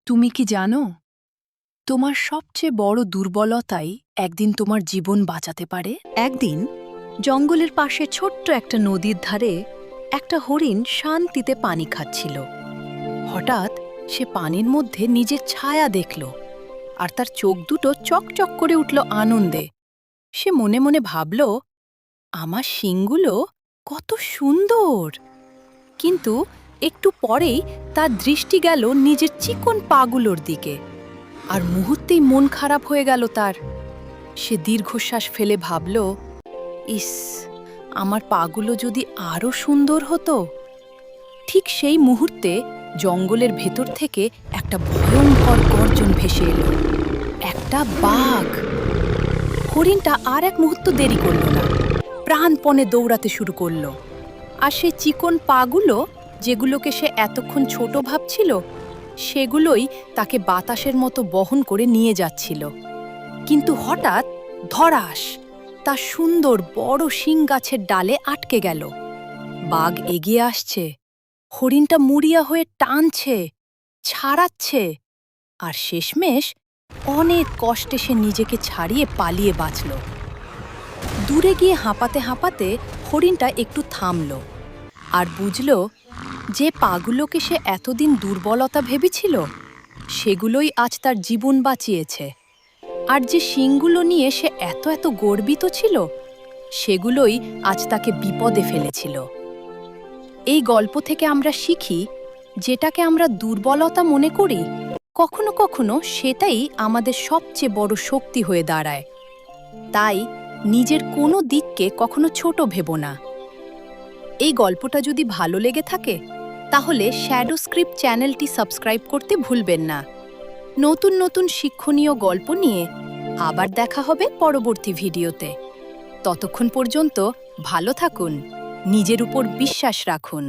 তুমি কি জানো, তোমার সবচেয়ে বড় দুর্বলতাই একদিন তোমার জীবন বাঁচাতে পারে? একদিন জঙ্গলের পাশে ছোট্ট একটা নদীর ধারে একটা হরিণ শান্তিতে পানি খাচ্ছিল। হঠাৎ সে পানির মধ্যে নিজের ছায়া দেখল, আর তার চোখ দুটো চকচক করে উঠল আনন্দে। সে মনে মনে ভাবল, আমার শিংগুলো কত সুন্দর। কিন্তু একটু পরেই তার দৃষ্টি গেল নিজের চিকন পাগুলোর দিকে, আর মুহূর্তেই মন খারাপ হয়ে গেল তার। সে দীর্ঘশ্বাস ফেলে ভাবল, ইস, আমার পাগুলো যদি আরও সুন্দর হতো। ঠিক সেই মুহূর্তে জঙ্গলের ভেতর থেকে একটা ভয়ঙ্কর গর্জন ভেসে এলো। একটা বাঘ! হরিণটা আর এক মুহূর্ত দেরি করল না, প্রাণপণে দৌড়াতে শুরু করলো। আর সেই চিকন পাগুলো, যেগুলোকে সে এতক্ষণ ছোট ভাবছিল, সেগুলোই তাকে বাতাসের মতো বহন করে নিয়ে যাচ্ছিল। কিন্তু হঠাৎ ধড়াস, তার সুন্দর বড় শিং গাছের ডালে আটকে গেল। বাঘ এগিয়ে আসছে, হরিণটা মুড়িয়া হয়ে টানছে, ছাড়াচ্ছে, আর শেষমেশ অনেক কষ্টে সে নিজেকে ছাড়িয়ে পালিয়ে বাঁচল। দূরে গিয়ে হাঁপাতে হাঁপাতে হরিণটা একটু থামল, আর বুঝল যে পাগুলোকে সে এতদিন দুর্বলতা ভেবেছিল, সেগুলোই আজ তার জীবন বাঁচিয়েছে। আর যে শিংগুলো নিয়ে সে এত এত গর্বিত ছিল, সেগুলোই আজ তাকে বিপদে ফেলেছিল। এই গল্প থেকে আমরা শিখি, যেটাকে আমরা দুর্বলতা মনে করি, কখনো কখনো সেটাই আমাদের সবচেয়ে বড় শক্তি হয়ে দাঁড়ায়। তাই নিজের কোনো দিককে কখনো ছোট ভেবো না। এই গল্পটা যদি ভালো লেগে থাকে, তাহলে শ্যাডো স্ক্রিপ্ট চ্যানেলটি সাবস্ক্রাইব করতে ভুলবেন না। নতুন নতুন শিক্ষণীয় গল্প নিয়ে আবার দেখা হবে পরবর্তী ভিডিওতে। ততক্ষণ পর্যন্ত ভালো থাকুন, নিজের উপর বিশ্বাস রাখুন।